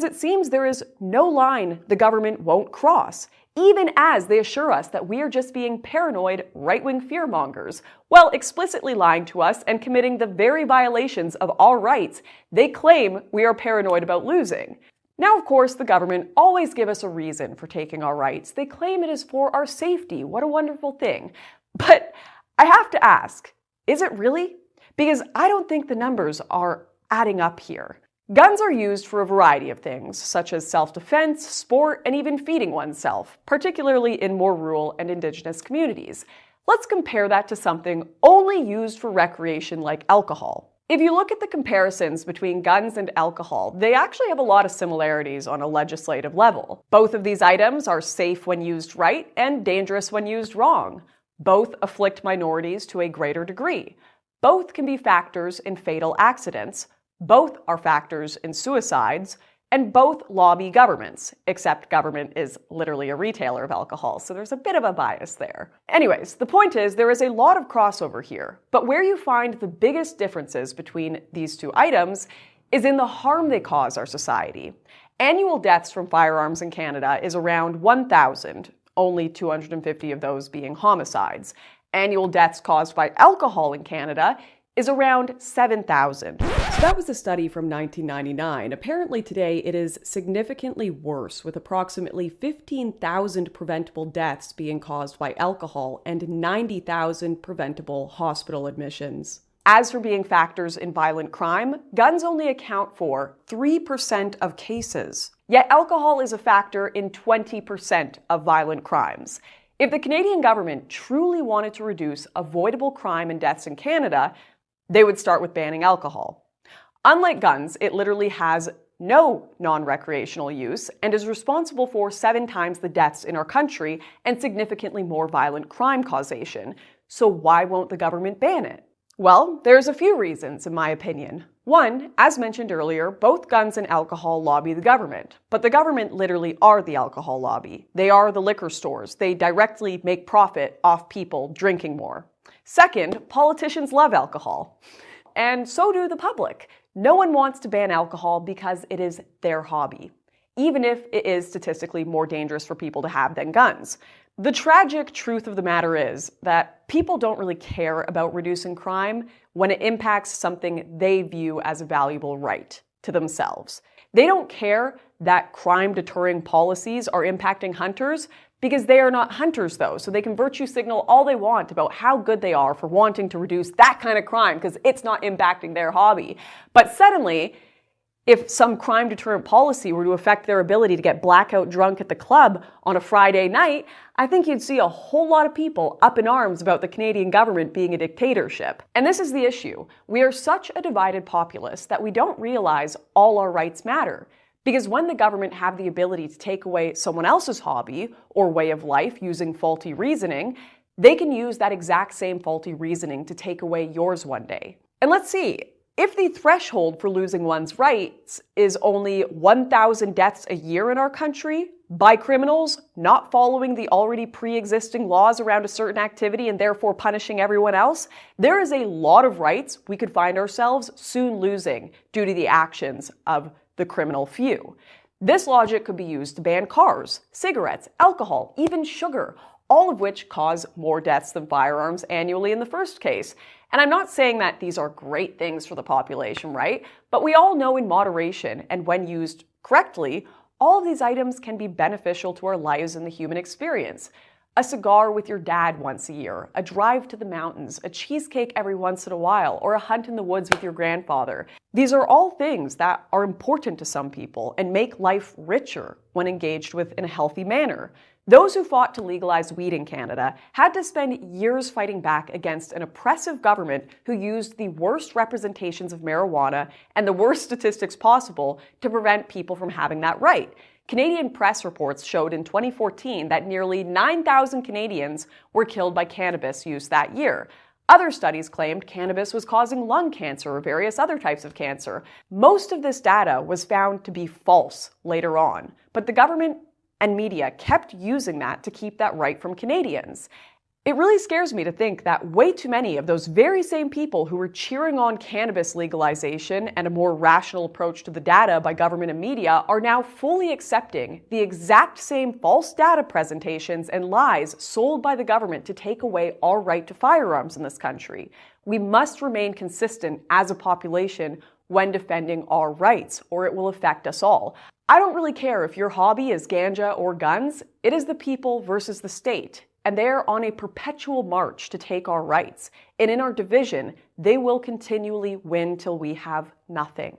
It seems there is no line the government won't cross, even as they assure us that we are just being paranoid right-wing fearmongers, while explicitly lying to us and committing the very violations of our rights they claim we are paranoid about losing. Now, of course, the government always give us a reason for taking our rights. They claim it is for our safety. What a wonderful thing. But I have to ask, is it really? Because I don't think the numbers are adding up here. Guns are used for a variety of things, such as self-defense, sport, and even feeding oneself, particularly in more rural and indigenous communities. Let's compare that to something only used for recreation like alcohol. If you look at the comparisons between guns and alcohol, they actually have a lot of similarities on a legislative level. Both of these items are safe when used right and dangerous when used wrong. Both afflict minorities to a greater degree. Both can be factors in fatal accidents. Both are factors in suicides, and both lobby governments, except government is literally a retailer of alcohol, so there's a bit of a bias there. Anyways, the point is there is a lot of crossover here, but where you find the biggest differences between these two items is in the harm they cause our society. Annual deaths from firearms in Canada is around 1,000, only 250 of those being homicides. Annual deaths caused by alcohol in Canada is around 7,000. So that was a study from 1999. Apparently today it is significantly worse, with approximately 15,000 preventable deaths being caused by alcohol and 90,000 preventable hospital admissions. As for being factors in violent crime, guns only account for 3% of cases. Yet alcohol is a factor in 20% of violent crimes. If the Canadian government truly wanted to reduce avoidable crime and deaths in Canada, they would start with banning alcohol. Unlike guns, it literally has no non-recreational use and is responsible for 7 times the deaths in our country and significantly more violent crime causation. So why won't the government ban it? Well, there's a few reasons, in my opinion. One, as mentioned earlier, both guns and alcohol lobby the government. But the government literally are the alcohol lobby. They are the liquor stores. They directly make profit off people drinking more. Second, politicians love alcohol. And so do the public. No one wants to ban alcohol because it is their hobby, even if it is statistically more dangerous for people to have than guns. The tragic truth of the matter is that people don't really care about reducing crime when it impacts something they view as a valuable right to themselves. They don't care that crime-deterring policies are impacting hunters because they are not hunters, though, so they can virtue signal all they want about how good they are for wanting to reduce that kind of crime because it's not impacting their hobby. But suddenly, if some crime deterrent policy were to affect their ability to get blackout drunk at the club on a Friday night, I think you'd see a whole lot of people up in arms about the Canadian government being a dictatorship. And this is the issue. We are such a divided populace that we don't realize all our rights matter. Because when the government have the ability to take away someone else's hobby or way of life using faulty reasoning, they can use that exact same faulty reasoning to take away yours one day. And let's see. If the threshold for losing one's rights is only 1,000 deaths a year in our country by criminals not following the already pre-existing laws around a certain activity and therefore punishing everyone else, there is a lot of rights we could find ourselves soon losing due to the actions of the criminal few. This logic could be used to ban cars, cigarettes, alcohol, even sugar, all of which cause more deaths than firearms annually in the first case. And I'm not saying that these are great things for the population, right? But we all know in moderation and when used correctly, all of these items can be beneficial to our lives and the human experience. A cigar with your dad once a year, a drive to the mountains, a cheesecake every once in a while, or a hunt in the woods with your grandfather. These are all things that are important to some people and make life richer when engaged with in a healthy manner. Those who fought to legalize weed in Canada had to spend years fighting back against an oppressive government who used the worst representations of marijuana and the worst statistics possible to prevent people from having that right. Canadian press reports showed in 2014 that nearly 9,000 Canadians were killed by cannabis use that year. Other studies claimed cannabis was causing lung cancer or various other types of cancer. Most of this data was found to be false later on, but the government and media kept using that to keep that right from Canadians. It really scares me to think that way too many of those very same people who were cheering on cannabis legalization and a more rational approach to the data by government and media are now fully accepting the exact same false data presentations and lies sold by the government to take away our right to firearms in this country. We must remain consistent as a population when defending our rights, or it will affect us all. I don't really care if your hobby is ganja or guns. It is the people versus the state. And they are on a perpetual march to take our rights. And in our division, they will continually win till we have nothing.